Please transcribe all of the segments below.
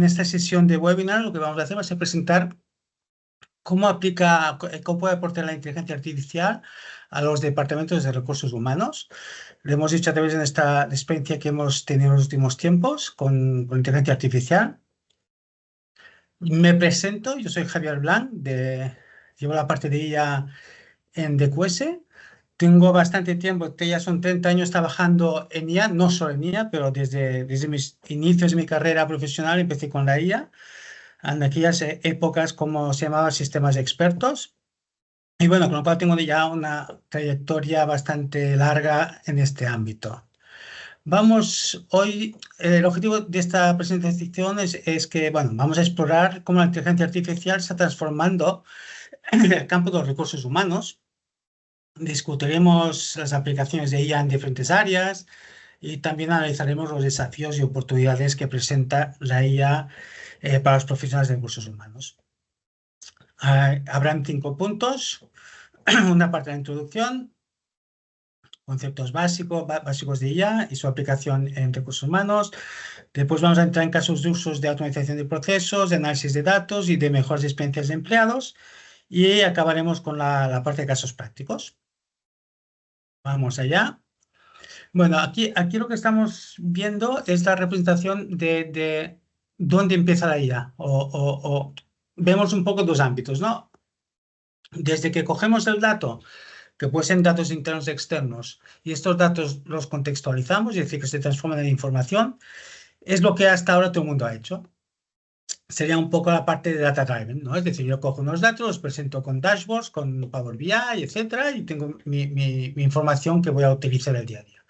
en esta sesión de webinar lo que vamos a hacer va a ser presentar cómo puede aportar la inteligencia artificial a los departamentos de recursos humanos. Lo hemos dicho a través de esta experiencia que hemos tenido en los últimos tiempos con inteligencia artificial. Me presento, yo soy Javier Blanc, llevo la parte de IA en DQS. Tengo bastante tiempo, ya son 30 años trabajando en IA, no solo en IA, pero desde mis inicios de mi carrera profesional empecé con la IA, en aquellas épocas como se llamaban sistemas de expertos. Y bueno, con lo cual tengo ya una trayectoria bastante larga en este ámbito. El objetivo de esta presentación es que, bueno, vamos a explorar cómo la inteligencia artificial está transformando el campo de los recursos humanos. Discutiremos las aplicaciones de IA en diferentes áreas y también analizaremos los desafíos y oportunidades que presenta la IA para los profesionales de recursos humanos. Habrán 5 puntos, una parte de la introducción, conceptos básicos de IA y su aplicación en recursos humanos. Después vamos a entrar en casos de usos de automatización de procesos, de análisis de datos y de mejores experiencias de empleados. Y acabaremos con la parte de casos prácticos. Vamos allá. Bueno, aquí lo que estamos viendo es la representación de dónde empieza la IA. Vemos un poco 2 ámbitos, ¿no? Desde que cogemos el dato, que pueden ser datos internos y externos, y estos datos los contextualizamos, es decir, que se transforman en información, es lo que hasta ahora todo el mundo ha hecho. Sería un poco la parte de data driven, ¿no? Es decir, yo cojo unos datos, los presento con dashboards, con Power BI, etcétera, y tengo mi información que voy a utilizar el día a día.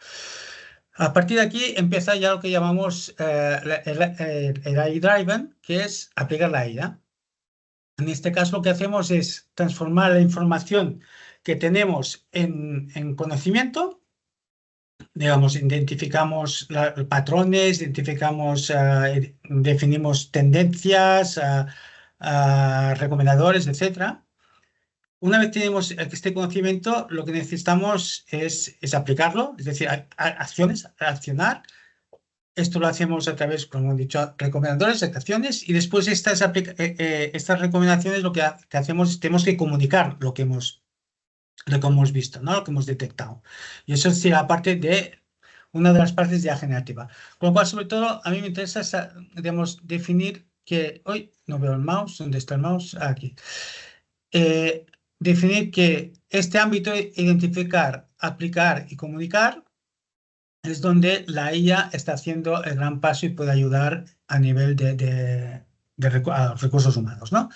A partir de aquí empieza ya lo que llamamos el AI driven, que es aplicar la IA. En este caso lo que hacemos es transformar la información que tenemos en conocimiento. Digamos, identificamos patrones, definimos tendencias, recomendadores, etc. Una vez tenemos este conocimiento, lo que necesitamos es aplicarlo, es decir, accionar. Esto lo hacemos a través, como he dicho, recomendadores, acciones, y después estas recomendaciones lo que hacemos es tenemos que comunicar lo que hemos visto, ¿no? Lo que hemos detectado. Y eso es la parte de una de las partes de la generativa. Con lo cual, sobre todo, a mí me interesa, digamos, definir que... Hoy no veo el mouse. ¿Dónde está el mouse? Aquí. Definir que este ámbito de identificar, aplicar y comunicar es donde la IA está haciendo el gran paso y puede ayudar a nivel de recursos humanos, ¿no?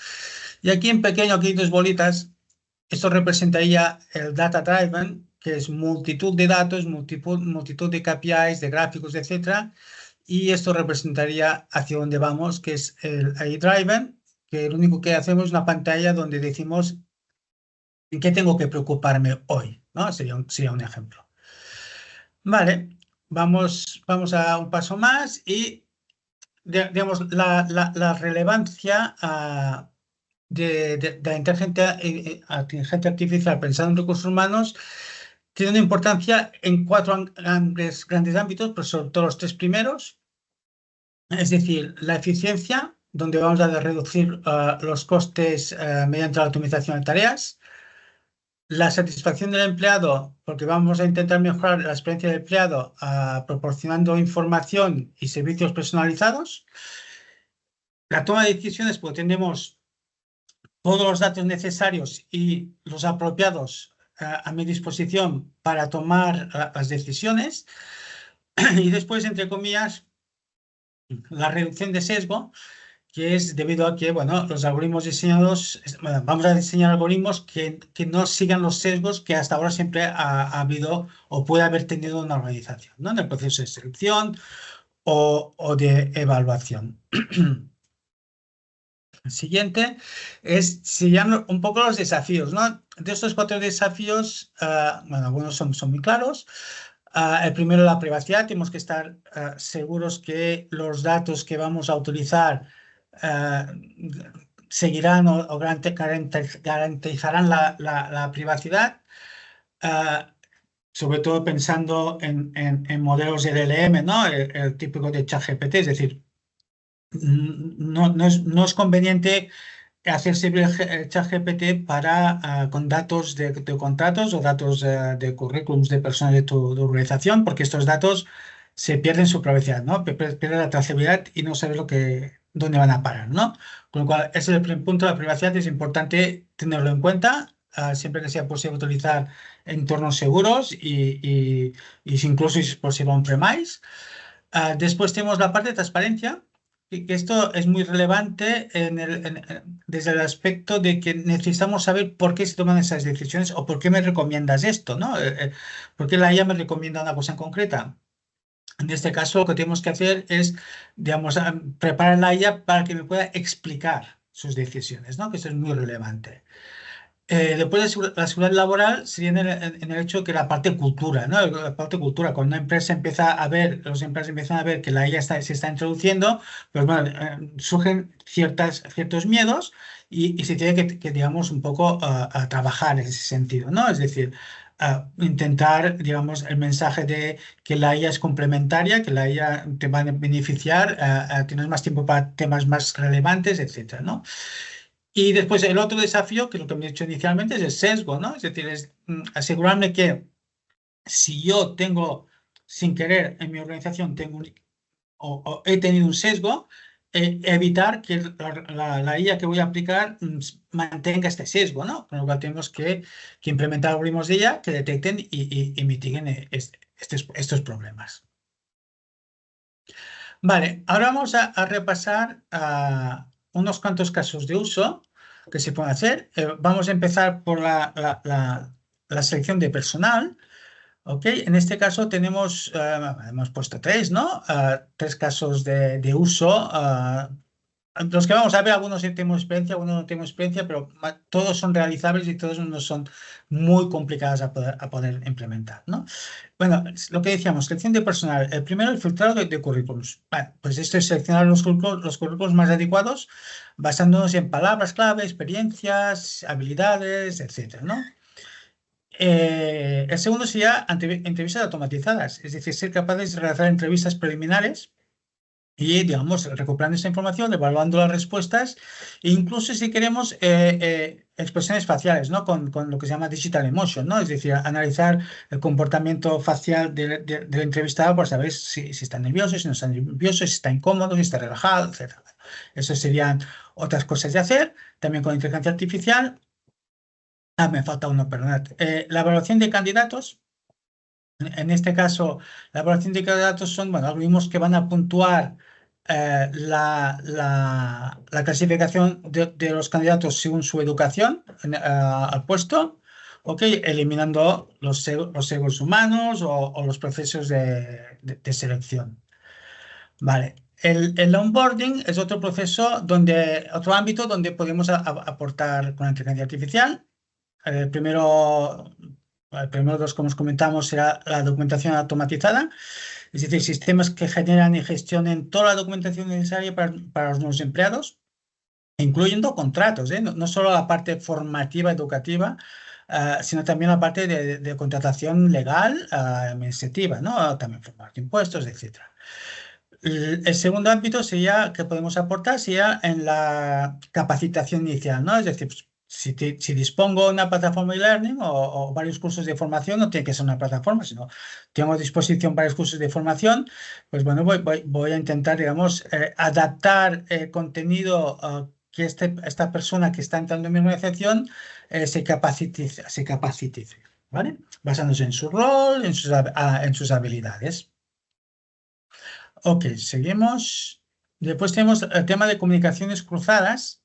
Y aquí en pequeño, aquí 2 bolitas, esto representaría el data driven, que es multitud de datos, multitud de KPIs, de gráficos, etc. Y esto representaría hacia dónde vamos, que es el AI driven, que lo único que hacemos es una pantalla donde decimos en qué tengo que preocuparme hoy, ¿no? Sería un ejemplo. Vale, vamos a un paso más y, digamos, la relevancia de la inteligencia artificial pensando en recursos humanos tiene una importancia en 4 grandes ámbitos, pero sobre todo los 3 primeros. Es decir, la eficiencia, donde vamos a reducir los costes mediante la optimización de tareas. La satisfacción del empleado, porque vamos a intentar mejorar la experiencia del empleado proporcionando información y servicios personalizados. La toma de decisiones, porque tenemos todos los datos necesarios y los apropiados a mi disposición para tomar las decisiones. Y después, entre comillas, la reducción de sesgo, que es debido a que, bueno, los algoritmos diseñados, vamos a diseñar algoritmos que no sigan los sesgos que hasta ahora siempre ha habido o puede haber tenido una organización, ¿no? En el proceso de selección o de evaluación. El siguiente serían un poco los desafíos, ¿no? De estos 4 desafíos, bueno, algunos son muy claros. El primero, la privacidad. Tenemos que estar seguros que los datos que vamos a utilizar seguirán o garantizarán la privacidad, sobre todo pensando en modelos de LLM, ¿no? El típico de ChatGPT, es decir, no es conveniente hacer servir el ChatGPT para, con datos de contratos o datos de currículums de personas de tu organización, porque estos datos se pierden su privacidad, ¿no? Pierden la trazabilidad y no sabes dónde van a parar, ¿no? Con lo cual, ese es el primer punto, la privacidad es importante tenerlo en cuenta. Siempre que sea posible utilizar entornos seguros y incluso si es posible on-premise. Después tenemos la parte de transparencia, y que esto es muy relevante desde el aspecto de que necesitamos saber por qué se toman esas decisiones o por qué me recomiendas esto, ¿no? ¿Por qué la IA me recomienda una cosa en concreta? En este caso, lo que tenemos que hacer es, digamos, preparar la IA para que me pueda explicar sus decisiones, ¿no? Que eso es muy relevante. Después de la seguridad laboral sería en el hecho que la parte cultura, ¿no? La parte cultura, cuando una empresa empieza a ver, los empleados empiezan a ver que la IA se está introduciendo, pues bueno, surgen ciertos miedos y se tiene digamos, un poco a trabajar en ese sentido, ¿no? Es decir, intentar, digamos, el mensaje de que la IA es complementaria, que la IA te va a beneficiar, tienes más tiempo para temas más relevantes, etcétera, ¿no? Y después el otro desafío, que lo que me he dicho inicialmente, es el sesgo, ¿no? Es decir, es asegurarme que si yo tengo, sin querer, en mi organización, o he tenido un sesgo, evitar que la IA que voy a aplicar mantenga este sesgo, ¿no? Con lo cual tenemos que implementar algoritmos de IA que detecten y mitiguen estos problemas. Vale, ahora vamos a repasar unos cuantos casos de uso que se pueden hacer. Vamos a empezar por la selección de personal. ¿Ok? En este caso hemos puesto tres, ¿no? Tres casos de uso. Los que vamos a ver, algunos sí tenemos experiencia, algunos no tenemos experiencia, pero todos son realizables y todos no son muy complicados a poder implementar, ¿no? Bueno, lo que decíamos, selección de personal. El primero, el filtrado de currículums. Vale, pues esto es seleccionar los currículums más adecuados basándonos en palabras clave, experiencias, habilidades, etcétera, ¿no? El segundo sería entrevistas automatizadas, es decir, ser capaces de realizar entrevistas preliminares y, digamos, recuperando esa información, evaluando las respuestas, e incluso si queremos expresiones faciales, ¿no? Con lo que se llama digital emotion, ¿no? Es decir, analizar el comportamiento facial del entrevistado para saber si está nervioso, si no está nervioso, si está incómodo, si está relajado, etc. Eso serían otras cosas de hacer, también con inteligencia artificial. Me falta uno, perdonad. La evaluación de candidatos. En este caso, la evaluación de candidatos son, bueno, algoritmos que van a puntuar la clasificación de los candidatos según su educación al puesto, ¿ok? Eliminando los sesgos humanos o los procesos de selección. Vale. El onboarding es otro proceso otro ámbito donde podemos aportar con la inteligencia artificial. El primero de los que nos comentamos será la documentación automatizada, es decir, sistemas que generan y gestionen toda la documentación necesaria para los nuevos empleados, incluyendo contratos, ¿eh? No solo la parte formativa, educativa, sino también la parte de contratación legal, administrativa, ¿no? También formar de impuestos, etcétera. El segundo ámbito que podemos aportar sería en la capacitación inicial, ¿no? Es decir, pues, si dispongo de una plataforma de learning o varios cursos de formación, no tiene que ser una plataforma, sino tengo a disposición varios cursos de formación, pues bueno, voy a intentar, digamos, adaptar el contenido que esta persona que está entrando en mi organización se capacite, ¿vale? Basándose en su rol, en sus habilidades. Ok, seguimos. Después tenemos el tema de comunicaciones cruzadas.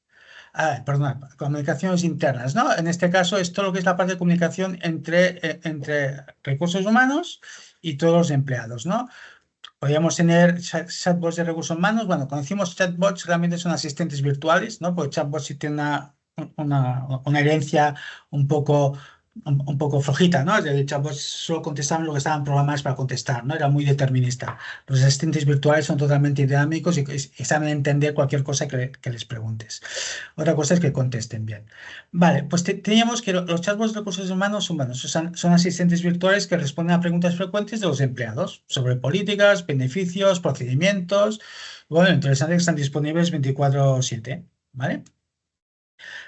Perdón, comunicaciones internas, ¿no? En este caso es todo lo que es la parte de comunicación entre recursos humanos y todos los empleados, ¿no? Podríamos tener chatbots de recursos humanos. Bueno, cuando decimos chatbots, realmente son asistentes virtuales, ¿no? Porque chatbots sí tienen una herencia un poco un poco flojita, ¿no? De hecho, pues solo contestaban lo que estaban programados para contestar, ¿no? Era muy determinista. Los asistentes virtuales son totalmente dinámicos y saben entender cualquier cosa que les preguntes. Otra cosa es que contesten bien. Vale, pues teníamos que los chatbots de recursos humanos son, bueno, son asistentes virtuales que responden a preguntas frecuentes de los empleados sobre políticas, beneficios, procedimientos. Bueno, interesante que están disponibles 24/7, ¿vale?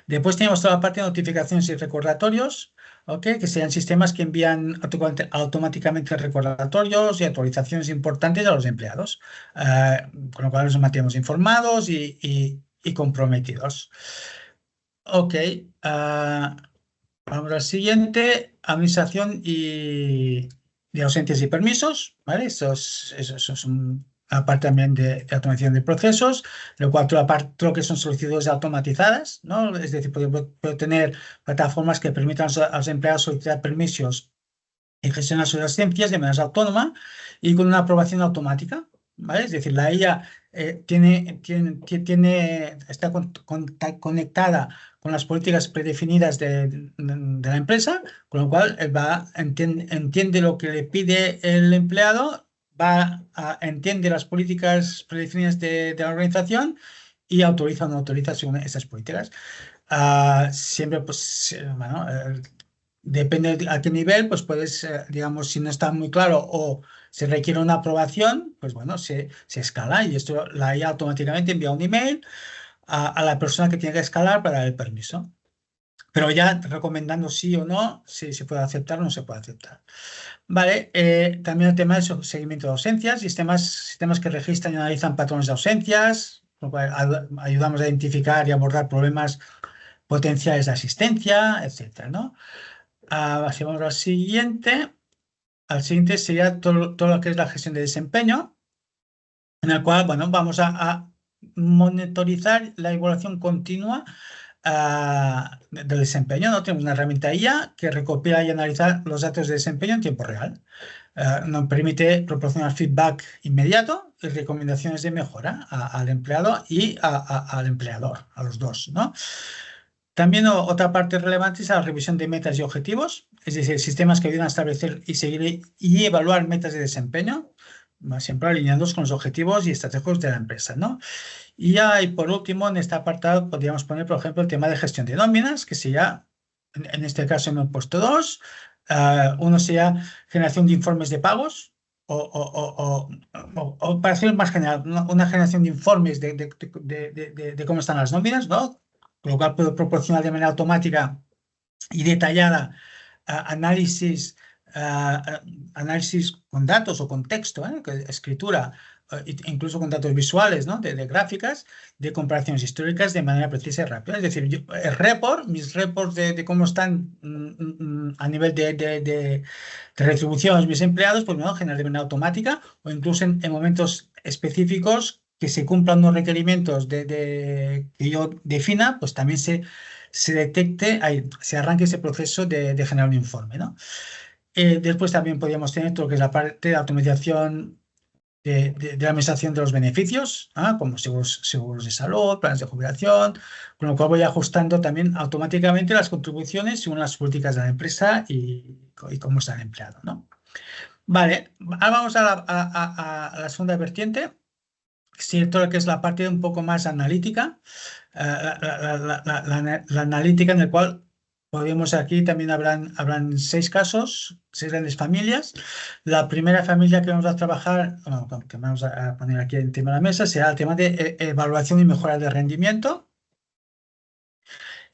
Después tenemos toda la parte de notificaciones y recordatorios, ¿ok? Que serían sistemas que envían automáticamente recordatorios y actualizaciones importantes a los empleados, con lo cual nos mantenemos informados y comprometidos. Ok, vamos al siguiente, administración y de ausencias y permisos, ¿vale? Eso es una parte también de automatización de procesos, lo cual toda la parte, todo lo que son solicitudes automatizadas, ¿no? Es decir, puedo tener plataformas que permitan a los empleados solicitar permisos y gestionar sus ausencias de manera autónoma y con una aprobación automática, ¿vale? Es decir, la IA está conectada con las políticas predefinidas de la empresa, con lo cual entiende lo que le pide el empleado, entiende las políticas predefinidas de la organización y autoriza o no autoriza según esas políticas. Siempre, pues, bueno, depende a qué nivel, pues puedes, digamos, si no está muy claro o se requiere una aprobación, pues bueno, se escala y esto la IA automáticamente envía un email a la persona que tiene que escalar para dar el permiso. Pero ya recomendando sí o no, si se puede aceptar o no se puede aceptar. Vale, también el tema de seguimiento de ausencias, sistemas que registran y analizan patrones de ausencias, lo cual ayudamos a identificar y abordar problemas potenciales de asistencia, etcétera, ¿no? Si vamos al siguiente sería todo lo que es la gestión de desempeño, en el cual, bueno, vamos a monitorizar la evaluación continua del desempeño, ¿no? Tenemos una herramienta IA que recopila y analiza los datos de desempeño en tiempo real. Nos permite proporcionar feedback inmediato y recomendaciones de mejora al empleado y al empleador, a los dos, ¿no? También otra parte relevante es la revisión de metas y objetivos, es decir, sistemas que ayudan a establecer y seguir y evaluar metas de desempeño, siempre alineados con los objetivos y estrategias de la empresa, ¿no? Y ya, y por último, en este apartado podríamos poner, por ejemplo, el tema de gestión de nóminas, que sería, en este caso me he puesto dos. Uno sería generación de informes de pagos, o para ser más general, una generación de informes de cómo están las nóminas, ¿no? Con lo cual puedo proporcionar de manera automática y detallada análisis, análisis con datos o con texto, escritura, incluso con datos visuales, ¿no? de gráficas, de comparaciones históricas de manera precisa y rápida. Es decir, mis reports de cómo están a nivel de retribución mis empleados, pues me lo generan de manera automática o incluso en momentos específicos que se cumplan unos requerimientos que yo defina, pues también se detecte, se arranque ese proceso de generar un informe, ¿no? Después también podríamos tener todo lo que es la parte de automatización de la administración de los beneficios, como seguros de salud, planes de jubilación, con lo cual voy ajustando también automáticamente las contribuciones según las políticas de la empresa y cómo está el empleado, ¿no? Vale, ahora vamos a la segunda vertiente, todo lo que es la parte un poco más analítica, la analítica en el cual podemos aquí también habrán 6 casos, 6 grandes familias. La primera familia que vamos a trabajar, bueno, que vamos a poner aquí encima de la mesa, será el tema de evaluación y mejora de rendimiento.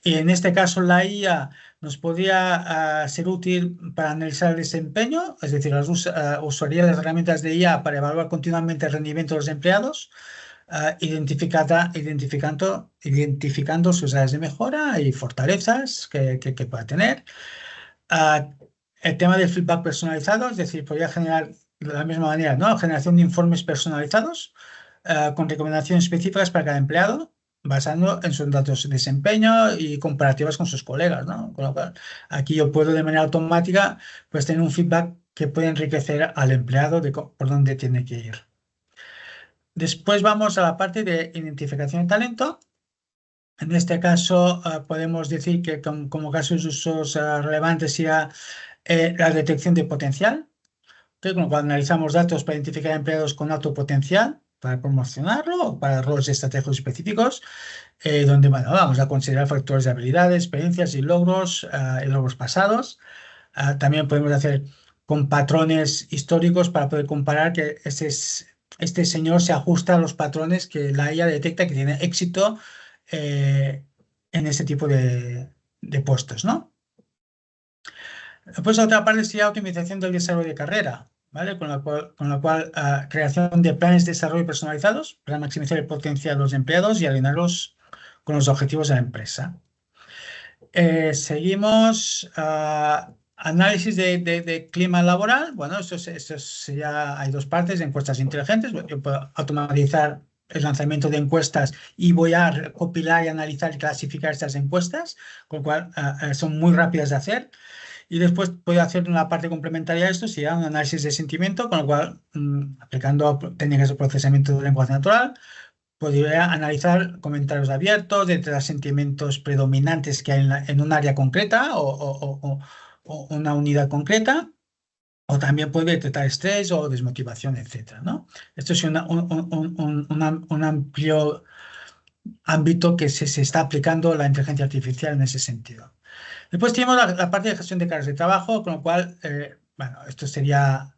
Y en este caso la IA nos podría ser útil para analizar el desempeño, es decir, usaría las herramientas de IA para evaluar continuamente el rendimiento de los empleados, identificando sus áreas de mejora y fortalezas que pueda tener. Ah, el tema del feedback personalizado, es decir, podría generar de la misma manera, ¿no? Generación de informes personalizados con recomendaciones específicas para cada empleado, basando en sus datos de desempeño y comparativas con sus colegas, ¿no? Con lo cual, aquí yo puedo de manera automática pues tener un feedback que puede enriquecer al empleado por dónde tiene que ir. Después vamos a la parte de identificación de talento, En este caso, podemos decir que como casos de usos relevantes sería la detección de potencial, que cuando analizamos datos para identificar empleados con alto potencial para promocionarlo o para roles estratégicos específicos, donde bueno, vamos a considerar factores de habilidades, experiencias y logros pasados. También podemos hacer con patrones históricos para poder comparar que este señor se ajusta a los patrones que la IA detecta que tiene éxito en ese tipo de puestos, ¿no? Después, la otra parte sería optimización del desarrollo de carrera, ¿vale? Con la cual creación de planes de desarrollo personalizados para maximizar el potencial de los empleados y alinearlos con los objetivos de la empresa. Seguimos. Análisis de clima laboral. Bueno, esto sería, hay dos partes, encuestas inteligentes. Yo puedo automatizar el lanzamiento de encuestas y voy a recopilar y analizar y clasificar estas encuestas, con lo cual son muy rápidas de hacer. Y después puedo hacer una parte complementaria a esto, sería un análisis de sentimiento, con lo cual, aplicando técnicas de procesamiento de lenguaje natural, podría analizar comentarios abiertos, detectar sentimientos predominantes que hay en un área concreta o una unidad concreta, o también puede detectar estrés o desmotivación, etcétera, ¿no? Esto es un amplio ámbito que se está aplicando la inteligencia artificial en ese sentido. Después tenemos la parte de gestión de cargas de trabajo, con lo cual, bueno, esto sería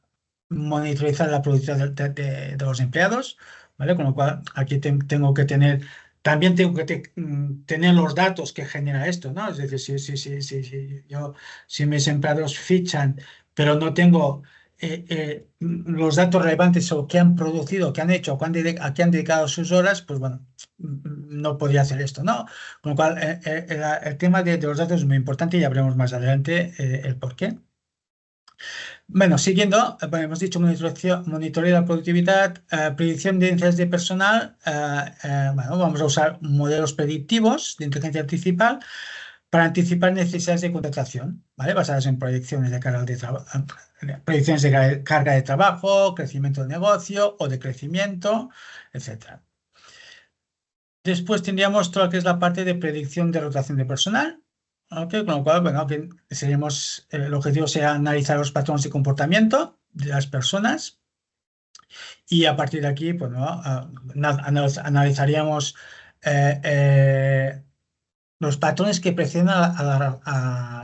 monitorizar la productividad de los empleados, ¿vale? Con lo cual, aquí tengo que tener, también tengo que tener los datos que genera esto, ¿no? Es decir, si mis empleados fichan, pero no tengo los datos relevantes o qué han producido, qué han hecho, a qué han dedicado sus horas, pues bueno, no podría hacer esto, ¿no? Con lo cual, el tema de los datos es muy importante y ya veremos más adelante el por qué. Bueno, siguiendo, bueno, hemos dicho monitoreo de la productividad, predicción de necesidades de personal. Bueno, vamos a usar modelos predictivos de inteligencia artificial para anticipar necesidades de contratación, ¿vale? Basadas en proyecciones de carga de trabajo, crecimiento del negocio o de crecimiento, etcétera. Después tendríamos todo lo que es la parte de predicción de rotación de personal, ¿ok? Con lo cual, bueno, el objetivo sería analizar los patrones de comportamiento de las personas y a partir de aquí, pues, ¿no? Analizaríamos eh, eh, los patrones que preceden,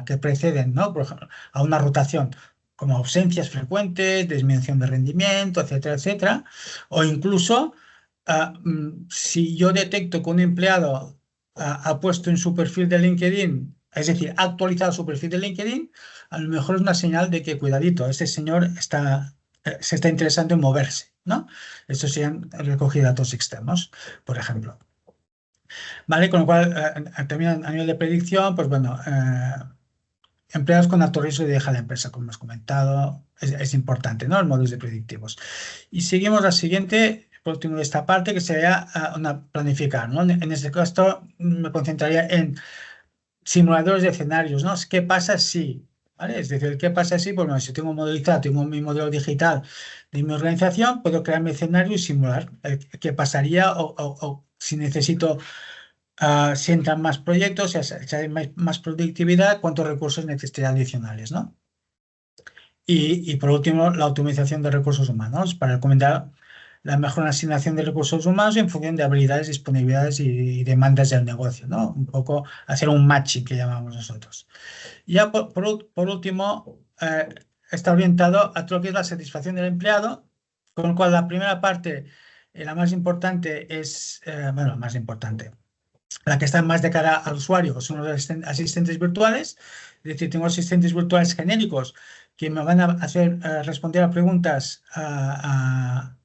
que preceden, ¿no? Por ejemplo, a una rotación, como ausencias frecuentes, disminución de rendimiento, etcétera, etcétera. O incluso, si yo detecto que un empleado ha puesto en su perfil de LinkedIn, es decir, ha actualizado su perfil de LinkedIn, a lo mejor es una señal de que, cuidadito, este señor se está interesando en moverse, ¿no? Estos serían recogida de datos externos, por ejemplo. ¿Vale? Con lo cual, también a nivel de predicción, pues bueno, empleados con alto riesgo de dejar la empresa, como hemos comentado, es importante, ¿no? Los modelos de predictivos. Y seguimos la siguiente, por último de esta parte, que sería planificar, ¿no? En este caso me concentraría en simuladores de escenarios, ¿no? ¿Qué pasa si? ¿Vale? Es decir, ¿qué pasa si? Pues bueno, si tengo modelizado, tengo mi modelo digital de mi organización, puedo crear mi escenario y simular qué pasaría o si necesito si entran más proyectos, si hay más productividad, cuántos recursos necesitaría adicionales, ¿no? Y por último, la optimización de recursos humanos para recomendar la mejor asignación de recursos humanos en función de habilidades, disponibilidades y demandas del negocio, ¿no? Un poco hacer un matching que llamamos nosotros. Y ya por último, está orientado a todo lo que es la satisfacción del empleado, con lo cual la primera parte, la más importante es, bueno, la más importante la que está más de cara al usuario son los asistentes virtuales, es decir, tengo asistentes virtuales genéricos que me van a hacer responder a preguntas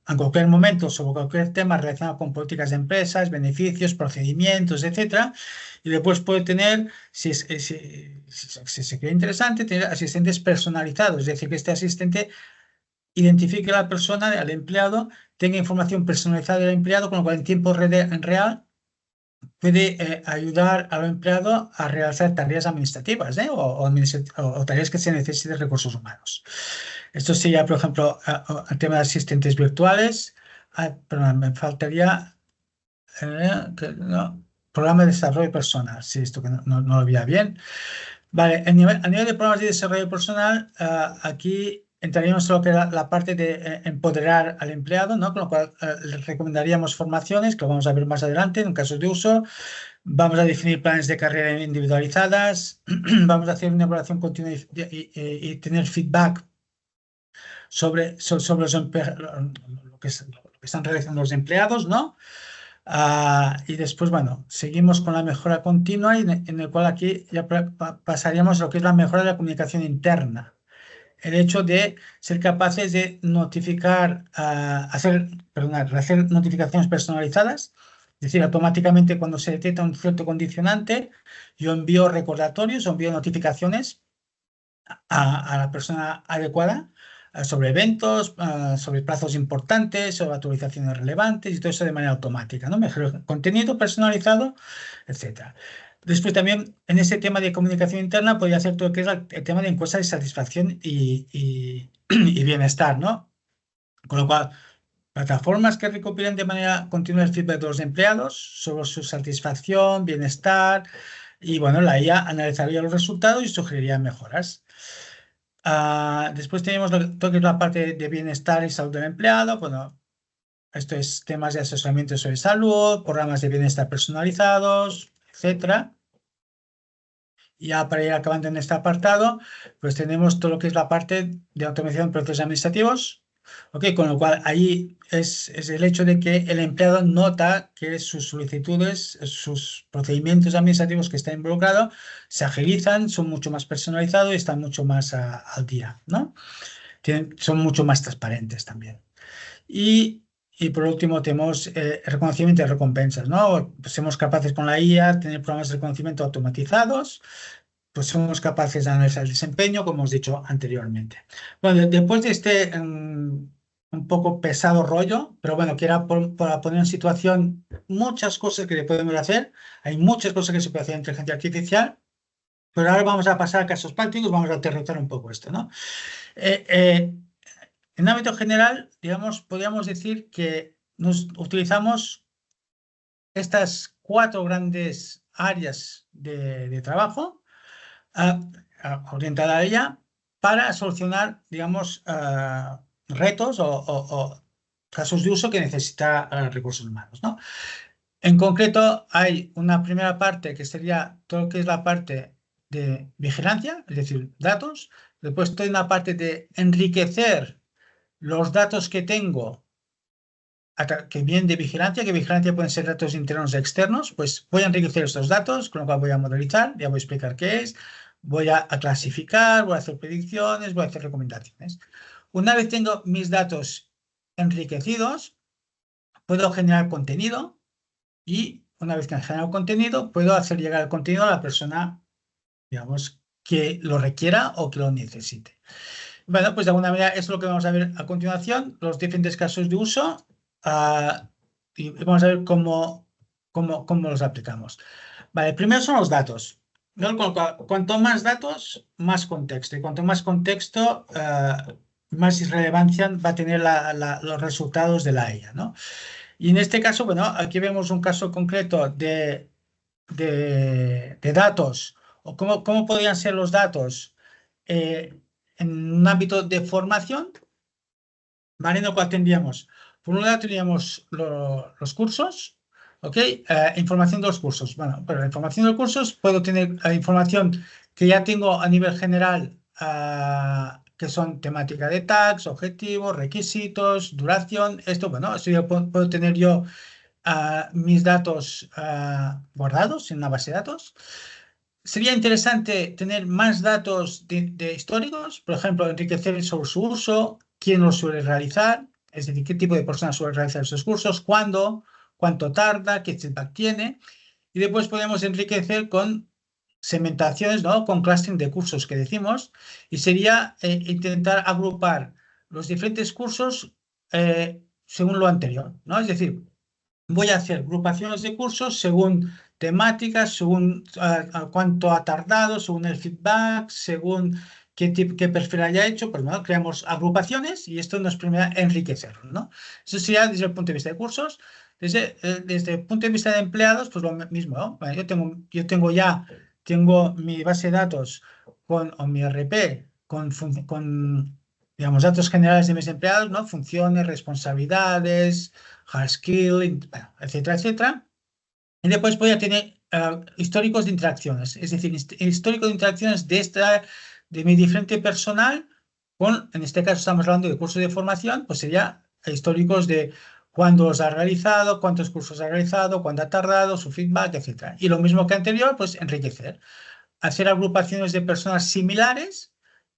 en cualquier momento sobre cualquier tema relacionado con políticas de empresas, beneficios, procedimientos, etcétera. Y después puedo tener, si se cree interesante, tener asistentes personalizados, es decir, que este asistente identifique a la persona, al empleado, tenga información personalizada del empleado, con lo cual en tiempo real puede ayudar al empleado a realizar tareas administrativas o tareas que se necesiten recursos humanos. Esto sería, por ejemplo, el tema de asistentes virtuales. Perdón, me faltaría... no. programa de desarrollo personal. Sí, esto que no lo veía bien. Vale, a nivel de programas de desarrollo personal, aquí entraríamos en lo que es la parte de empoderar al empleado, ¿no? Con lo cual les recomendaríamos formaciones, que lo vamos a ver más adelante en casos de uso. Vamos a definir planes de carrera individualizadas, vamos a hacer una evaluación continua y tener feedback sobre lo que están realizando los empleados, ¿no? Y después, bueno, seguimos con la mejora continua en el cual aquí ya pasaríamos a lo que es la mejora de la comunicación interna. El hecho de ser capaces de notificar, hacer notificaciones personalizadas, es decir, automáticamente cuando se detecta un cierto condicionante, yo envío recordatorios o envío notificaciones a la persona adecuada sobre eventos, sobre plazos importantes, sobre actualizaciones relevantes y todo eso de manera automática, ¿no? Mejor contenido personalizado, etcétera. Después también en ese tema de comunicación interna podría hacer todo lo que es el tema de encuesta de satisfacción y bienestar, ¿no? Con lo cual, plataformas que recopilen de manera continua el feedback de los empleados sobre su satisfacción, bienestar y, bueno, la IA analizaría los resultados y sugeriría mejoras. Después tenemos todo que es la parte de bienestar y salud del empleado. Bueno, esto es temas de asesoramiento sobre salud, programas de bienestar personalizados, etcétera. Y ya para ir acabando en este apartado, pues tenemos todo lo que es la parte de automatización de procesos administrativos. ¿Ok? Con lo cual ahí es el hecho de que el empleado nota que sus solicitudes, sus procedimientos administrativos que están involucrados se agilizan, son mucho más personalizados y están mucho más al día, ¿no? Son mucho más transparentes también. Y por último tenemos reconocimiento y recompensas, ¿no? Pues somos capaces con la IA de tener programas de reconocimiento automatizados, pues somos capaces de analizar el desempeño, como hemos dicho anteriormente. Bueno, después de este un poco pesado rollo, pero bueno, que era para poner en situación muchas cosas que le podemos hacer, hay muchas cosas que se puede hacer en inteligencia artificial, pero ahora vamos a pasar a casos prácticos, vamos a aterrizar un poco esto, ¿no? Eh, eh, en ámbito general, digamos, podríamos decir que nos utilizamos estas 4 grandes áreas de trabajo orientada a ella para solucionar, digamos, retos o casos de uso que necesita recursos humanos, ¿no? En concreto, hay una primera parte que sería todo lo que es la parte de vigilancia, es decir, datos. Después, toda una parte de enriquecer los datos que tengo que vienen de vigilancia, que vigilancia pueden ser datos internos o externos, pues voy a enriquecer estos datos, con lo cual voy a modelizar, ya voy a explicar qué es, voy a clasificar, voy a hacer predicciones, voy a hacer recomendaciones. Una vez tengo mis datos enriquecidos, puedo generar contenido y una vez que he generado contenido, puedo hacer llegar el contenido a la persona, digamos, que lo requiera o que lo necesite. Bueno, pues de alguna manera eso es lo que vamos a ver a continuación, los diferentes casos de uso y vamos a ver cómo los aplicamos. Vale, primero son los datos, ¿no? Cuanto más datos, más contexto. Y cuanto más contexto, más relevancia va a tener los resultados de la IA, ¿no? Y en este caso, bueno, aquí vemos un caso concreto de datos o cómo podrían ser los datos en un ámbito de formación, ¿vale? En el cual tendríamos, por un lado tendríamos los cursos, ¿ok? Información de los cursos. Bueno, pero la información de los cursos puedo tener información que ya tengo a nivel general, que son temática de tags, objetivos, requisitos, duración. Esto, bueno, esto ya puedo tener yo mis datos guardados en una base de datos. Sería interesante tener más datos de históricos, por ejemplo, enriquecer sobre su uso, quién lo suele realizar, es decir, qué tipo de personas suele realizar esos cursos, cuándo, cuánto tarda, qué feedback tiene. Y después podemos enriquecer con segmentaciones, ¿no? Con clustering de cursos que decimos, y sería intentar agrupar los diferentes cursos según lo anterior, ¿no? Es decir, voy a hacer agrupaciones de cursos según temáticas, según cuánto ha tardado, según el feedback, según qué perfil haya hecho, pues bueno, creamos agrupaciones y esto nos permite enriquecerlo, ¿no? Eso sería desde el punto de vista de cursos. Desde el punto de vista de empleados, pues lo mismo, ¿no? Bueno, tengo mi base de datos o mi RP con, digamos, datos generales de mis empleados, ¿no? Funciones, responsabilidades, hard skill, bueno, etcétera, etcétera. Y después voy a tener históricos de interacciones, es decir, histórico de interacciones de mi diferente personal en este caso estamos hablando de cursos de formación, pues sería históricos de cuándo los ha realizado, cuántos cursos ha realizado, cuándo ha tardado, su feedback, etcétera. Y lo mismo que anterior, pues enriquecer, hacer agrupaciones de personas similares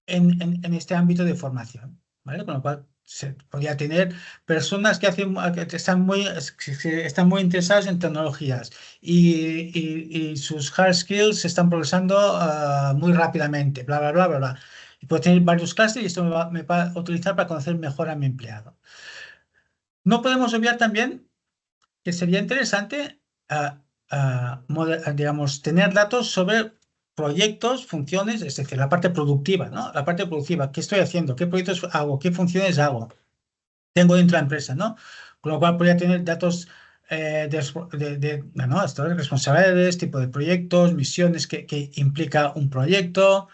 en este ámbito de formación, ¿vale? Con lo cual se podría tener personas que están muy interesadas en tecnologías y sus hard skills se están progresando muy rápidamente, bla, bla, bla, bla, bla. Y puedo tener varios clases y esto me va a utilizar para conocer mejor a mi empleado. No podemos olvidar también que sería interesante, digamos, tener datos sobre proyectos, funciones, es decir, la parte productiva, ¿no? La parte productiva, ¿qué estoy haciendo? ¿Qué proyectos hago? ¿Qué funciones hago? Tengo dentro de la empresa, ¿no? Con lo cual podría tener datos bueno, esto de responsabilidades, tipo de proyectos, misiones que implica un proyecto,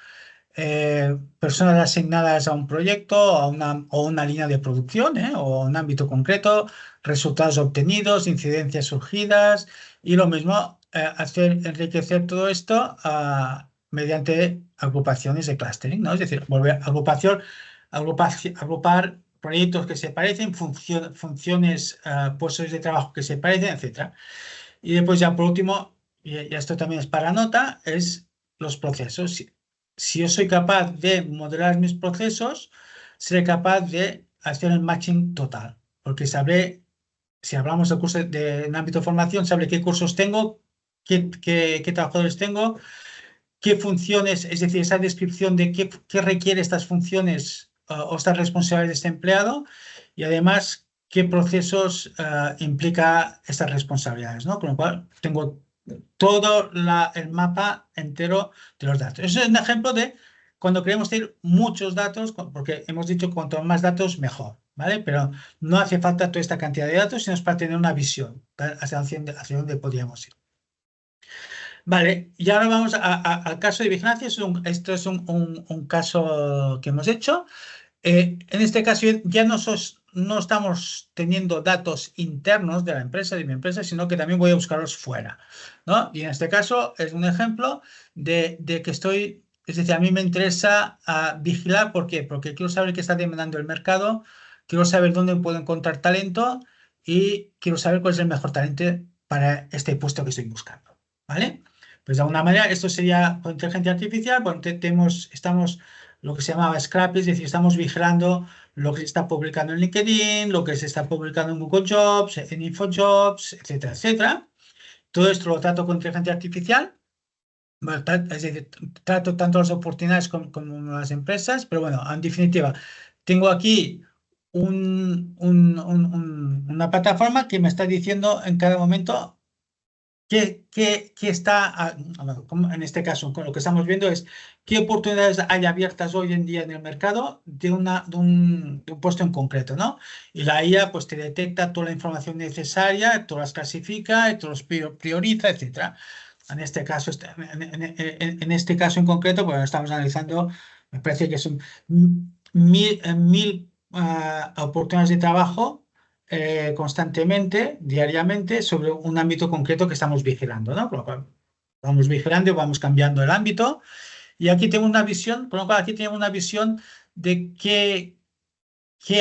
personas asignadas a un proyecto o una línea de producción, o un ámbito concreto, resultados obtenidos, incidencias surgidas y lo mismo, enriquecer todo esto mediante agrupaciones de clustering, ¿no? Es decir, agrupar proyectos que se parecen, funciones, puestos de trabajo que se parecen, etcétera. Y después ya por último, y esto también es para nota, es los procesos. Si yo soy capaz de modelar mis procesos, seré capaz de hacer el matching total, porque sabré, si hablamos de cursos en ámbito de formación, sabré qué cursos tengo, qué trabajadores tengo, qué funciones, es decir, esa descripción de qué requiere estas funciones o estas responsabilidades de este empleado y además qué procesos implica estas responsabilidades, ¿no? Con lo cual tengo todo el mapa entero de los datos. Eso es un ejemplo de cuando queremos tener muchos datos, porque hemos dicho cuanto más datos mejor, ¿vale? Pero no hace falta toda esta cantidad de datos, sino es para tener una visión hacia dónde podríamos ir. Vale, y ahora vamos al caso de vigilancia. Esto es un caso que hemos hecho. En este caso ya no estamos teniendo datos internos de la empresa, de mi empresa, sino que también voy a buscarlos fuera, ¿no? Y en este caso es un ejemplo de que es decir, a mí me interesa vigilar, ¿por qué? Porque quiero saber qué está demandando el mercado, quiero saber dónde puedo encontrar talento y quiero saber cuál es el mejor talento para este puesto que estoy buscando, ¿vale? Pues de alguna manera esto sería con inteligencia artificial, bueno, estamos lo que se llamaba Scrap, es decir, estamos vigilando lo que se está publicando en LinkedIn, lo que se está publicando en Google Jobs, en InfoJobs, etcétera, etcétera. Todo esto lo trato con inteligencia artificial, bueno, es decir, trato tanto las oportunidades como las empresas, pero bueno, en definitiva, tengo aquí una plataforma que me está diciendo en cada momento qué está, en este caso, con lo que estamos viendo es qué oportunidades hay abiertas hoy en día en el mercado de un puesto en concreto, ¿no? Y la IA pues te detecta toda la información necesaria, te las clasifica, te los prioriza, etcétera. En este caso, en este caso en concreto, pues estamos analizando, me parece que son 1000 oportunidades de trabajo constantemente, diariamente, sobre un ámbito concreto que estamos vigilando, ¿no? Por lo cual, vamos vigilando y vamos cambiando el ámbito. Y aquí tengo una visión, por lo cual aquí tenemos una visión de qué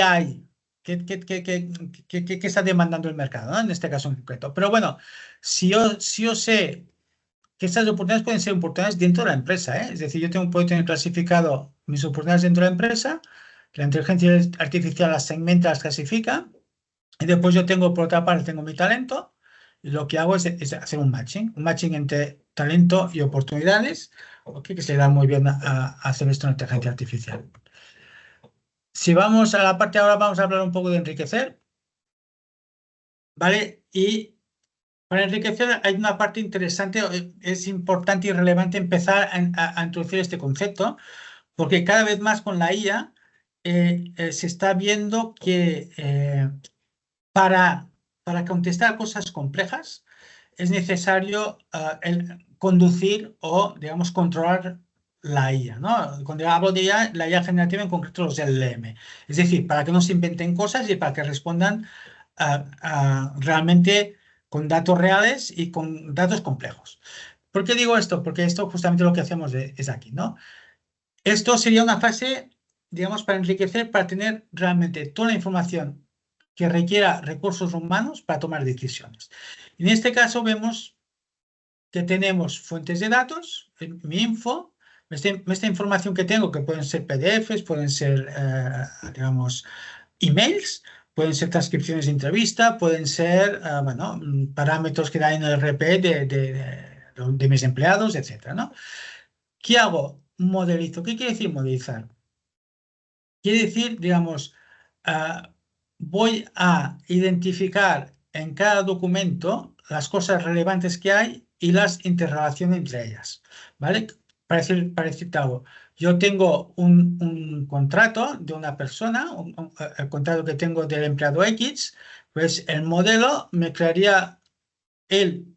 hay, qué está demandando el mercado, ¿no? En este caso en concreto. Pero bueno, si yo sé que estas oportunidades pueden ser oportunidades dentro de la empresa, ¿eh? Es decir, puedo tener clasificado mis oportunidades dentro de la empresa, que la inteligencia artificial las segmenta, las clasifica, y después yo tengo, por otra parte, tengo mi talento, y lo que hago es hacer un matching entre talento y oportunidades, ¿ok? Que se da muy bien a hacer esto en inteligencia artificial. Si vamos a la parte ahora, vamos a hablar un poco de enriquecer, ¿vale? Y para enriquecer hay una parte interesante, es importante y relevante empezar a introducir este concepto, porque cada vez más con la IA se está viendo que para contestar cosas complejas es necesario conducir o, digamos, controlar la IA, ¿no? Cuando hablo de IA, la IA generativa, en concreto los LLM. Es decir, para que no se inventen cosas y para que respondan realmente con datos reales y con datos complejos. ¿Por qué digo esto? Porque esto justamente lo que hacemos es aquí, ¿no? Esto sería una fase, digamos, para enriquecer, para tener realmente toda la información que requiera recursos humanos para tomar decisiones. En este caso vemos que tenemos fuentes de datos, mi info, esta información que tengo, que pueden ser PDFs, pueden ser, digamos, emails, pueden ser transcripciones de entrevista, pueden ser, bueno, parámetros que da en el RP de mis empleados, etcétera, ¿no? ¿Qué hago? Modelizo. ¿Qué quiere decir modelizar? Quiere decir, digamos, voy a identificar en cada documento las cosas relevantes que hay y las interrelaciones entre ellas, ¿vale? Para decirte algo, yo tengo un contrato de una persona, el contrato que tengo del empleado X, pues el modelo me crearía, él,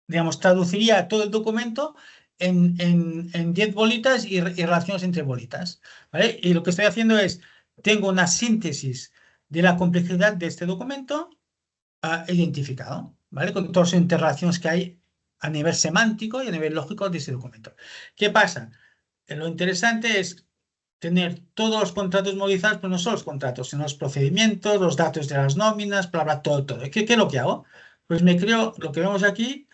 digamos, traduciría todo el documento en 10 bolitas y relaciones entre bolitas, ¿vale? Y lo que estoy haciendo es, tengo una síntesis de la complejidad de este documento identificado, ¿vale? Con todas las interrelaciones que hay a nivel semántico y a nivel lógico de ese documento. ¿Qué pasa? Lo interesante es tener todos los contratos movilizados, pero no solo los contratos, sino los procedimientos, los datos de las nóminas, bla, bla, todo, todo. ¿Qué es lo que hago? Pues me creo, lo que vemos aquí,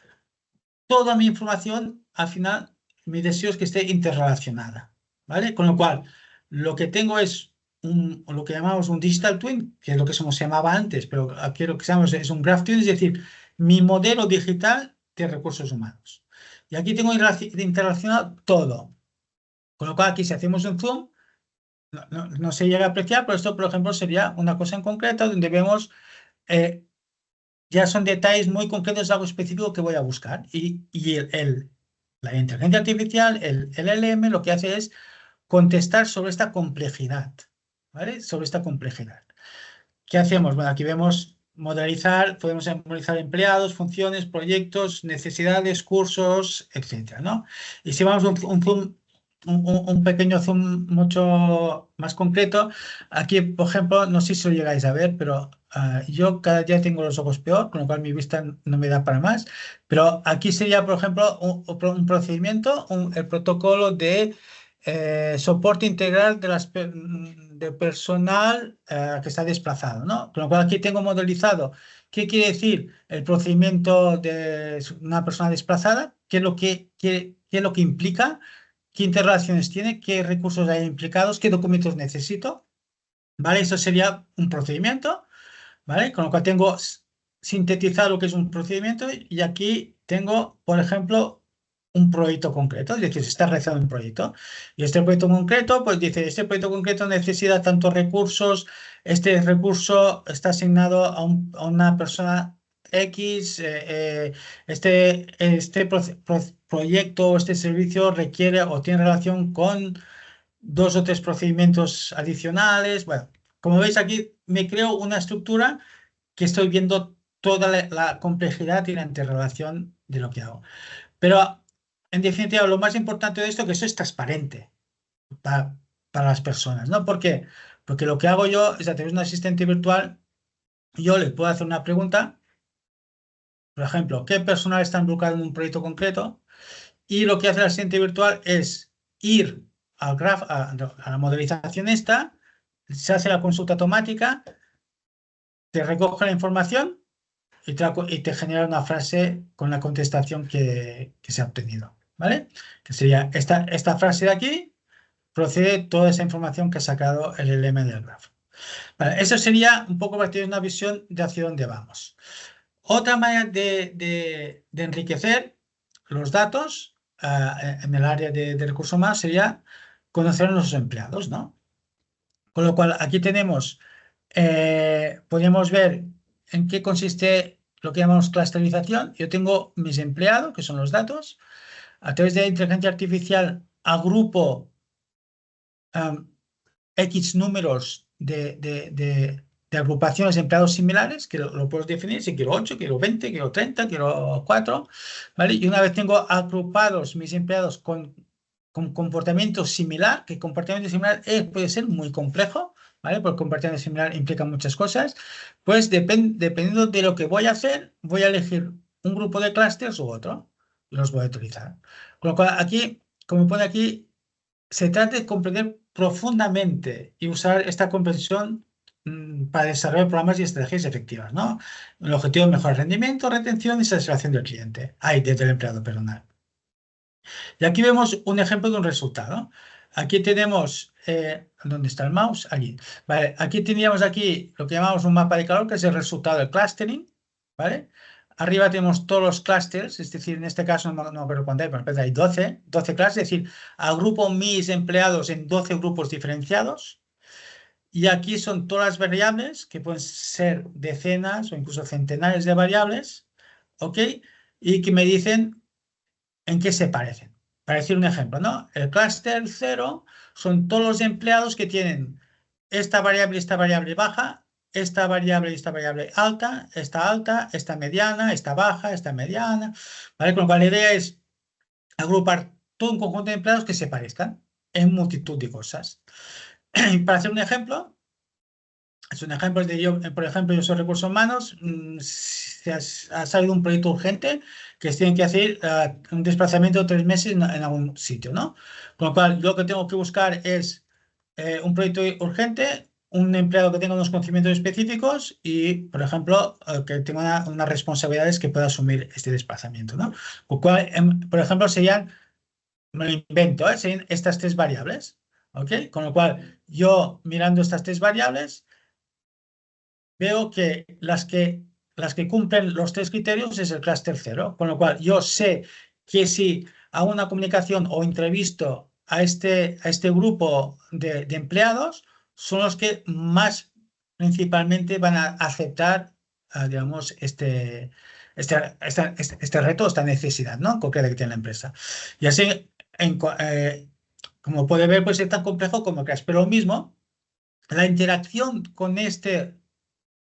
toda mi información, al final, mi deseo es que esté interrelacionada, ¿vale? Con lo cual, lo que tengo es lo que llamamos un digital twin, que es lo que se llamaba antes, pero aquí lo que llamamos es un graph twin, es decir, mi modelo digital de recursos humanos. Y aquí tengo interrelacionado todo. Con lo cual, aquí si hacemos un zoom, no se llega a apreciar, pero esto, por ejemplo, sería una cosa en concreto donde vemos ya son detalles muy concretos de algo específico que voy a buscar. Y la inteligencia artificial, el LLM, lo que hace es contestar sobre esta complejidad, ¿vale? Sobre esta complejidad. ¿Qué hacemos? Bueno, aquí vemos modelizar, podemos modelizar empleados, funciones, proyectos, necesidades, cursos, etcétera, ¿no? Y si vamos un zoom, un pequeño zoom mucho más concreto, aquí, por ejemplo, no sé si lo llegáis a ver, pero yo cada día tengo los ojos peor, con lo cual mi vista no me da para más, pero aquí sería, por ejemplo, un procedimiento, el protocolo de soporte integral de personal que está desplazado, ¿no? Con lo cual aquí tengo modelizado qué quiere decir el procedimiento de una persona desplazada, qué es lo que implica, qué interrelaciones tiene, qué recursos hay implicados, qué documentos necesito, ¿vale? Eso sería un procedimiento, ¿vale? Con lo cual tengo sintetizado lo que es un procedimiento y aquí tengo, por ejemplo, un proyecto concreto, es decir, se está realizando un proyecto. Y este proyecto concreto, pues dice, este proyecto concreto necesita tantos recursos, este recurso está asignado a una persona X, este proyecto o este servicio requiere o tiene relación con 2 o 3 procedimientos adicionales. Bueno, como veis aquí, me creo una estructura que estoy viendo toda la complejidad y la interrelación de lo que hago. Pero, en definitiva, lo más importante de esto es que eso es transparente para las personas, ¿no? ¿Por qué? Porque lo que hago yo es, a través de un asistente virtual, yo le puedo hacer una pregunta, por ejemplo, ¿qué personal está involucrado en un proyecto concreto? Y lo que hace el asistente virtual es ir al graph, a la modelización esta, se hace la consulta automática, te recoge la información y te genera una frase con la contestación que se ha obtenido, ¿vale? Que sería esta frase de aquí, procede toda esa información que ha sacado el LM del grafo. Vale, eso sería un poco para tener una visión de hacia dónde vamos. Otra manera de enriquecer los datos en el área de recursos humanos sería conocer a los empleados, ¿no? Con lo cual, aquí tenemos, podríamos ver en qué consiste lo que llamamos clusterización. Yo tengo mis empleados, que son los datos. A través de la inteligencia artificial agrupo X números de agrupaciones de empleados similares, que lo puedo definir si quiero 8, quiero 20, quiero 30, quiero 4, ¿vale? Y una vez tengo agrupados mis empleados con comportamiento similar, que comportamiento similar puede ser muy complejo, ¿vale? Porque comportamiento similar implica muchas cosas, pues dependiendo de lo que voy a hacer, voy a elegir un grupo de clústeres u otro, y los voy a utilizar. Con lo cual, aquí, como pone aquí, se trata de comprender profundamente y usar esta comprensión para desarrollar programas y estrategias efectivas, ¿no? El objetivo es mejorar rendimiento, retención y satisfacción del cliente. Del empleado, perdón. Y aquí vemos un ejemplo de un resultado. Aquí tenemos, ¿dónde está el mouse? Allí. Vale, aquí teníamos aquí lo que llamamos un mapa de calor, que es el resultado del clustering, ¿vale? Arriba tenemos todos los clusters, es decir, en este caso no me acuerdo cuánto hay, pero hay 12 clusters, es decir, agrupo mis empleados en 12 grupos diferenciados. Y aquí son todas las variables, que pueden ser decenas o incluso centenares de variables, ¿ok? Y que me dicen en qué se parecen. Para decir un ejemplo, ¿no? El clúster 0 son todos los empleados que tienen esta variable baja, esta variable alta, esta mediana, esta baja, esta mediana, ¿vale? Con lo cual la idea es agrupar todo un conjunto de empleados que se parezcan en multitud de cosas. Para hacer un ejemplo, es un ejemplo de yo, por ejemplo, yo soy recursos humanos, ha salido un proyecto urgente que tienen que hacer un desplazamiento de 3 meses en algún sitio, ¿no? Con lo cual, lo que tengo que buscar es un proyecto urgente, un empleado que tenga unos conocimientos específicos y, por ejemplo, que tenga unas responsabilidades que pueda asumir este desplazamiento, ¿no? Con lo cual, por ejemplo, serían, me lo invento, serían estas 3 variables, ¿ok? Con lo cual, yo mirando estas 3 variables, veo que las que cumplen los 3 criterios es el clúster 0, con lo cual yo sé que si hago una comunicación o entrevisto a este grupo de empleados, son los que más principalmente van a aceptar, digamos, este reto, esta necesidad, ¿no? Concreta que tiene la empresa. Y así, como puede ver, puede ser tan complejo como que es, pero lo mismo, la interacción con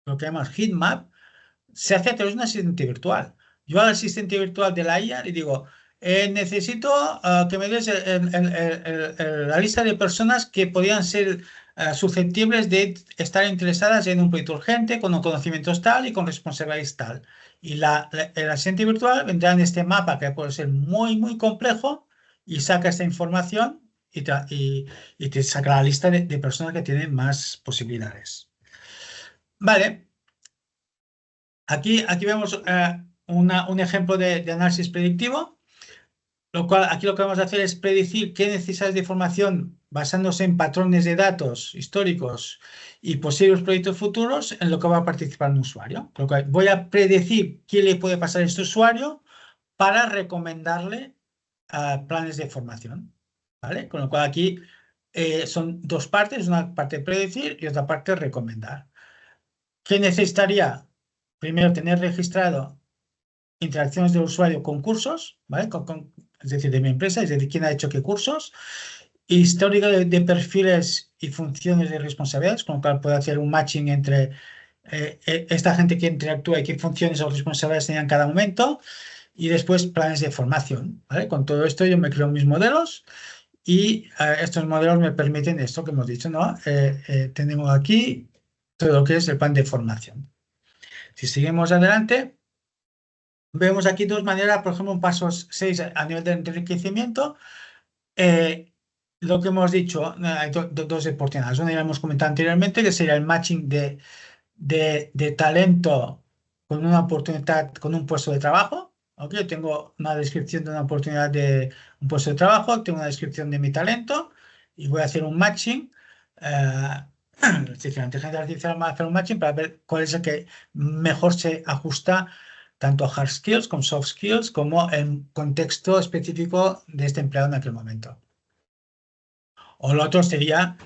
lo que llaman heatmap, se hace a través de un asistente virtual. Yo al asistente virtual de la IA le digo, necesito que me des la lista de personas que podrían ser susceptibles de estar interesadas en un proyecto urgente, con conocimientos tal y con responsabilidades tal. Y el asistente virtual vendrá en este mapa que puede ser muy, muy complejo y saca esta información y te saca la lista de personas que tienen más posibilidades. Vale, aquí vemos un ejemplo de análisis predictivo, lo cual aquí lo que vamos a hacer es predecir qué necesidades de información basándose en patrones de datos históricos y posibles proyectos futuros en lo que va a participar un usuario. Con lo cual voy a predecir qué le puede pasar a este usuario para recomendarle planes de formación, ¿vale? Con lo cual aquí son 2 partes, una parte predecir y otra parte recomendar. ¿Qué necesitaría? Primero, tener registrado interacciones del usuario con cursos, ¿vale? Es decir, de mi empresa, es decir, quién ha hecho qué cursos, histórico de perfiles y funciones de responsabilidades, con lo cual puedo hacer un matching entre esta gente que interactúa y qué funciones o responsabilidades tenía en cada momento, y después planes de formación, ¿vale? Con todo esto yo me creo mis modelos y estos modelos me permiten esto que hemos dicho, ¿no? Tenemos aquí todo lo que es el plan de formación. Si seguimos adelante, vemos aquí 2 maneras, por ejemplo, un paso 6 a nivel de enriquecimiento. Lo que hemos dicho, hay 2 oportunidades. Una ya hemos comentado anteriormente, que sería el matching de talento con una oportunidad, con un puesto de trabajo. ¿Ok? Yo tengo una descripción de una oportunidad de un puesto de trabajo, tengo una descripción de mi talento y voy a hacer un matching. Es decir, la inteligencia artificial va a hacer un matching para ver cuál es el que mejor se ajusta tanto a hard skills como soft skills, como el contexto específico de este empleado en aquel momento. O lo otro sería,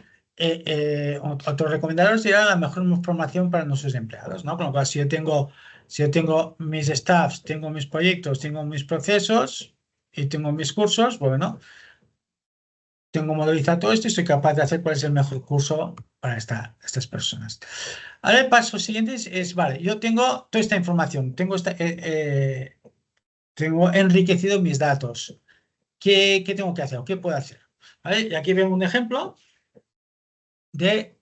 otro recomendador sería la mejor formación para nuestros empleados, ¿no? Con lo cual, si yo tengo mis staffs, tengo mis proyectos, tengo mis procesos y tengo mis cursos, bueno, tengo modelizado todo esto y soy capaz de hacer cuál es el mejor curso para estas personas. Ahora el paso siguiente vale, yo tengo toda esta información, tengo enriquecido mis datos. ¿Qué tengo que hacer o qué puedo hacer? ¿Vale? Y aquí vemos un ejemplo de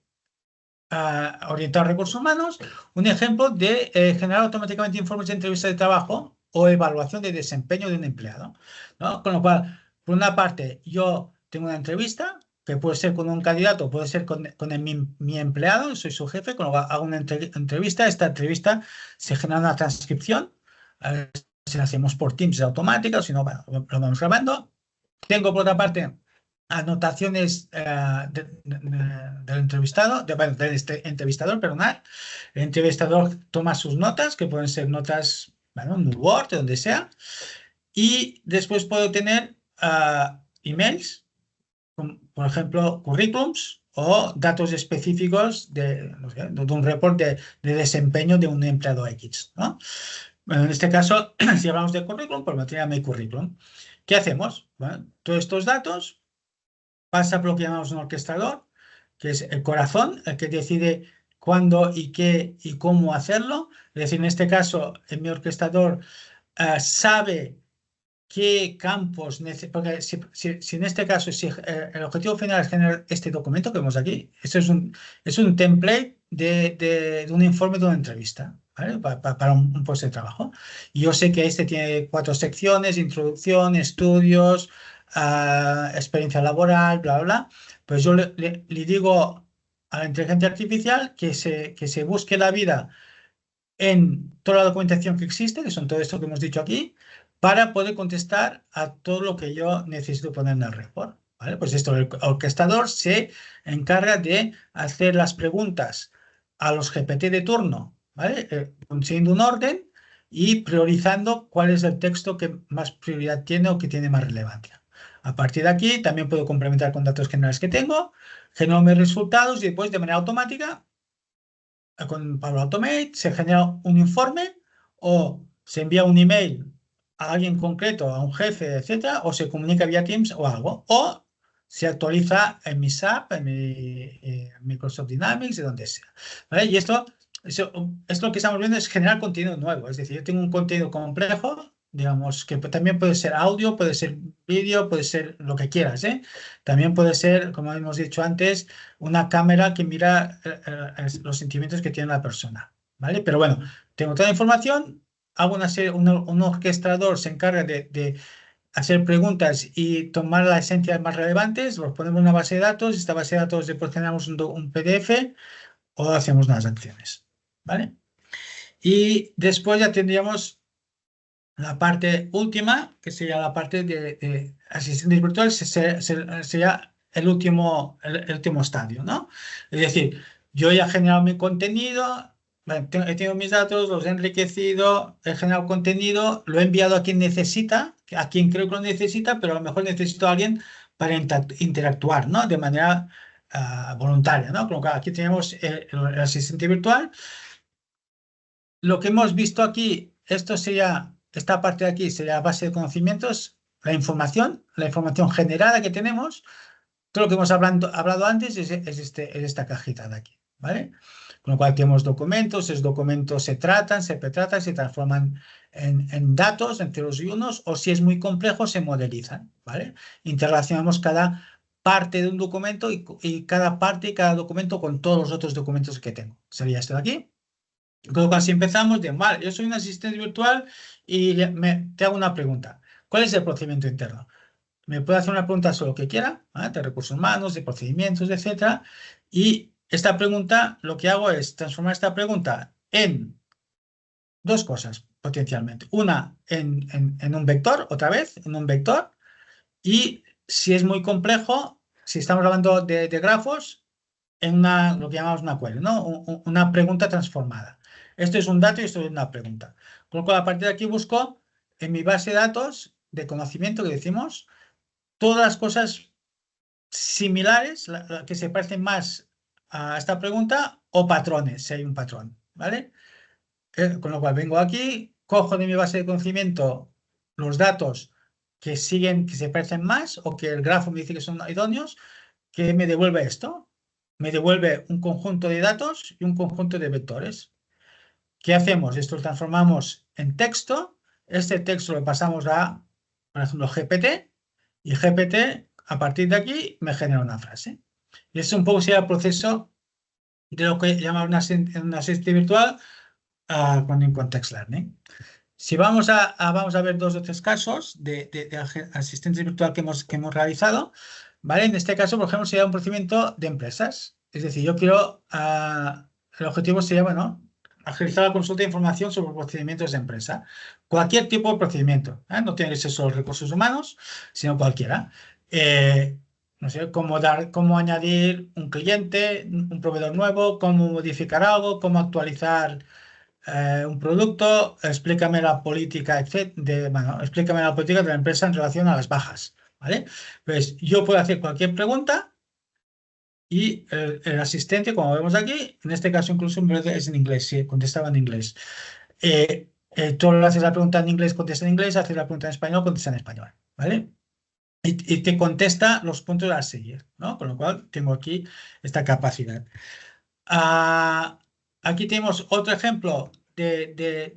orientado a recursos humanos, un ejemplo de generar automáticamente informes de entrevista de trabajo o evaluación de desempeño de un empleado, ¿no? Con lo cual, por una parte, yo tengo una entrevista que puede ser con un candidato, puede ser con mi empleado, soy su jefe, con lo cual hago una entrevista. Esta entrevista se genera una transcripción, si la hacemos por Teams es automática, o si no, bueno, lo vamos grabando. Tengo, por otra parte, anotaciones del entrevistado, entrevistador, perdonad. El entrevistador toma sus notas, que pueden ser notas, bueno, en Word, de donde sea, y después puedo tener emails, por ejemplo, currículums o datos específicos no sé, de un reporte de desempeño de un empleado X, ¿no? Bueno, en este caso, si hablamos de currículum, pues me tiene mi currículum. ¿Qué hacemos? Bueno, todos estos datos pasa por lo que llamamos un orquestador, que es el corazón, el que decide cuándo y qué y cómo hacerlo. Es decir, en este caso, mi orquestador sabe qué campos porque si en este caso si el objetivo final es generar este documento que vemos aquí, esto es un template de un informe de una entrevista, ¿vale? Para un puesto de trabajo. Y yo sé que este tiene 4 secciones: introducción, estudios, experiencia laboral, bla, bla, bla. Pues yo le digo a la inteligencia artificial que se busque la vida en toda la documentación que existe, que son todo esto que hemos dicho aquí, para poder contestar a todo lo que yo necesito poner en el report. ¿Vale? Pues esto, el orquestador se encarga de hacer las preguntas a los GPT de turno, ¿vale? Consiguiendo un orden y priorizando cuál es el texto que más prioridad tiene o que tiene más relevancia. A partir de aquí también puedo complementar con datos generales que tengo, genero mis resultados y después de manera automática con Power Automate se genera un informe o se envía un email a alguien concreto, a un jefe, etcétera, o se comunica vía Teams o algo, o se actualiza en mi SAP, en mi Microsoft Dynamics, de donde sea. ¿Vale? Y esto lo que estamos viendo es generar contenido nuevo. Es decir, yo tengo un contenido complejo, digamos, que también puede ser audio, puede ser vídeo, puede ser lo que quieras, ¿eh? También puede ser, como hemos dicho antes, una cámara que mira los sentimientos que tiene la persona, ¿vale? Pero bueno, tengo toda la información, hago una serie, un orquestador se encarga de hacer preguntas y tomar las esencias más relevantes, los ponemos en una base de datos, esta base de datos después generamos un PDF o hacemos unas acciones, ¿vale? Y después ya tendríamos la parte última, que sería la parte de asistentes virtuales, sería el último estadio, ¿no? Es decir, yo ya he generado mi contenido, he tenido mis datos, los he enriquecido, he generado contenido, lo he enviado a quien necesita, a quien creo que lo necesita, pero a lo mejor necesito a alguien para interactuar, ¿no? De manera voluntaria, ¿no? Con lo cual aquí tenemos el asistente virtual. Lo que hemos visto aquí, esta parte de aquí sería la base de conocimientos, la información generada que tenemos. Todo lo que hemos hablado antes es esta cajita de aquí, ¿vale? Con lo cual tenemos documentos, esos documentos se tratan, se pretratan, se transforman en datos, en ceros y unos, o si es muy complejo, se modelizan, ¿vale? Interrelacionamos cada parte de un documento y cada parte y cada documento con todos los otros documentos que tengo. Sería esto de aquí. Con lo cual, si empezamos de, vale, yo soy un asistente virtual y te hago una pregunta. ¿Cuál es el procedimiento interno? Me puede hacer una pregunta sobre lo que quiera, ¿vale? De recursos humanos, de procedimientos, etcétera. Y esta pregunta, lo que hago es transformar esta pregunta en dos cosas, potencialmente. Una, en un vector, otra vez, en un vector. Y si es muy complejo, si estamos hablando de grafos, en lo que llamamos una query, ¿no? Una pregunta transformada. Esto es un dato y esto es una pregunta. Con lo cual, a partir de aquí busco en mi base de datos de conocimiento que decimos todas las cosas similares, que se parecen más a esta pregunta o patrones, si hay un patrón, ¿vale? Con lo cual vengo aquí, cojo de mi base de conocimiento los datos que siguen, que se parecen más o que el grafo me dice que son idóneos, ¿qué me devuelve esto? Me devuelve un conjunto de datos y un conjunto de vectores. ¿Qué hacemos? Esto lo transformamos en texto. Este texto lo pasamos a, por ejemplo, GPT, y GPT, a partir de aquí, me genera una frase. Y es un poco sería el proceso de lo que llaman una asistente virtual con un context learning. Si vamos vamos a ver 2 o 3 casos de asistente virtual que hemos realizado, ¿vale? En este caso, por ejemplo, sería un procedimiento de empresas. Es decir, yo quiero, el objetivo sería, bueno, agilizar la consulta de información sobre procedimientos de empresa. Cualquier tipo de procedimiento, ¿eh? No tiene que ser solo recursos humanos, sino cualquiera. No sé, cómo añadir un cliente, un proveedor nuevo, cómo modificar algo, cómo actualizar un producto, explícame la política, explícame la política de la empresa en relación a las bajas, ¿vale? Pues yo puedo hacer cualquier pregunta y el asistente, como vemos aquí, en este caso incluso es en inglés, sí, contestaba en inglés. Tú le haces la pregunta en inglés, contesta en inglés, haces la pregunta en español, contesta en español, ¿vale? Y te contesta los puntos a seguir, ¿no? Con lo cual tengo aquí esta capacidad. Aquí tenemos otro ejemplo de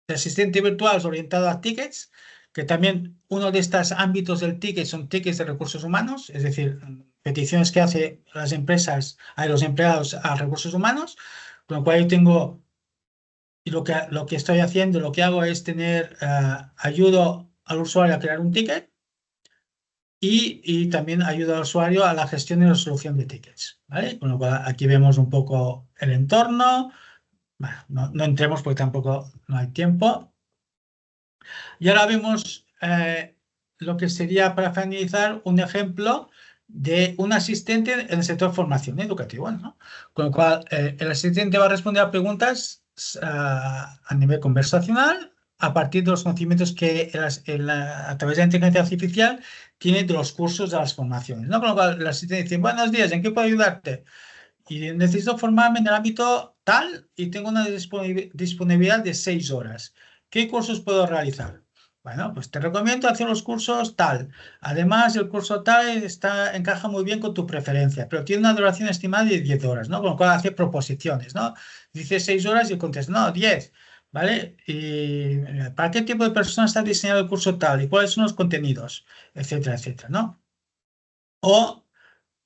asistente virtual orientado a tickets, que también uno de estos ámbitos del ticket son tickets de recursos humanos, es decir, peticiones que hacen las empresas a los empleados a recursos humanos, con lo cual yo tengo, y lo que estoy haciendo, lo que hago es ayudo al usuario a crear un ticket y también ayudo al usuario a la gestión y resolución de tickets, ¿vale? Con lo cual aquí vemos un poco el entorno. Bueno, no entremos porque tampoco no hay tiempo. Y ahora vemos lo que sería, para finalizar, un ejemplo de un asistente en el sector formación educativa, ¿no? Con lo cual, el asistente va a responder a preguntas a nivel conversacional a partir de los conocimientos que a través de la inteligencia artificial tiene de los cursos de las formaciones, ¿no? Con lo cual, el asistente dice, buenos días, ¿en qué puedo ayudarte? Y necesito formarme en el ámbito tal y tengo una disponibilidad de 6 horas. ¿Qué cursos puedo realizar? Bueno, pues te recomiendo hacer los cursos tal. Además, el curso tal encaja muy bien con tu preferencia, pero tiene una duración estimada de 10 horas, ¿no? Con lo cual hace proposiciones, ¿no? Dice 6 horas y contesta, no, 10, ¿vale? ¿Y para qué tipo de personas está diseñado el curso tal? ¿Y cuáles son los contenidos? Etcétera, etcétera, ¿no? O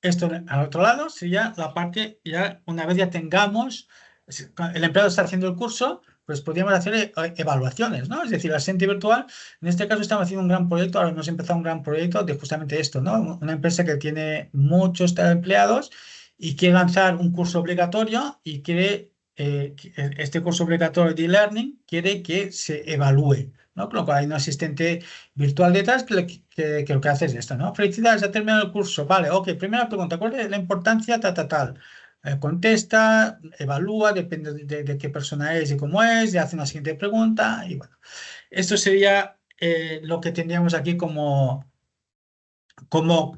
esto al otro lado sería la parte, ya una vez ya tengamos, el empleado está haciendo el curso, pues podríamos hacer evaluaciones, ¿no? Es decir, la asistente virtual, en este caso estamos haciendo un gran proyecto, ahora hemos empezado un gran proyecto de justamente esto, ¿no? Una empresa que tiene muchos empleados y quiere lanzar un curso obligatorio y quiere, este curso obligatorio de e-learning quiere que se evalúe, ¿no? Con lo cual hay un asistente virtual detrás que lo que hace es esto, ¿no? Felicidades, ha terminado el curso. Vale, ok, primera pregunta, ¿cuál es la importancia tal? Contesta, evalúa, depende de qué persona es y cómo es, y hace una siguiente pregunta y bueno. Esto sería lo que tendríamos aquí como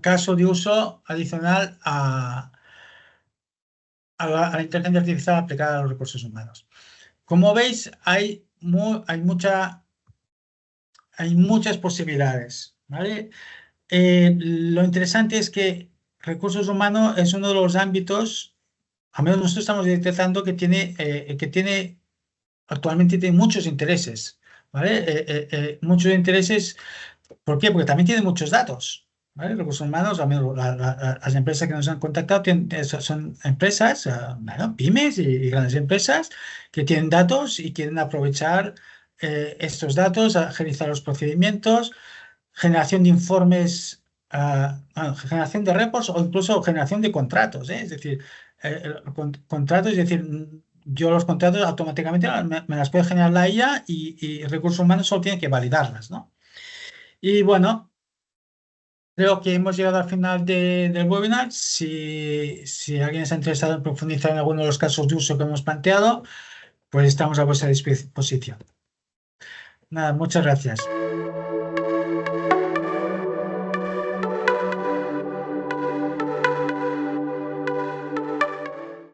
caso de uso adicional a la inteligencia artificial aplicada a los recursos humanos. Como veis, hay muchas posibilidades, ¿vale? Lo interesante es que recursos humanos es uno de los ámbitos, al menos nosotros estamos detectando que actualmente tiene muchos intereses, ¿vale? Muchos intereses, ¿por qué? Porque también tiene muchos datos, ¿vale? Recursos humanos, al menos las empresas que nos han contactado son empresas, bueno, pymes y grandes empresas que tienen datos y quieren aprovechar estos datos, agilizar los procedimientos, generación de informes, generación de reports o incluso generación de contratos, ¿eh? Es decir, contratos, es decir, yo los contratos automáticamente me las puede generar la IA y recursos humanos solo tienen que validarlas, ¿no? Y bueno, creo que hemos llegado al final del webinar. Si alguien está interesado en profundizar en alguno de los casos de uso que hemos planteado, pues estamos a vuestra disposición. Nada, muchas gracias.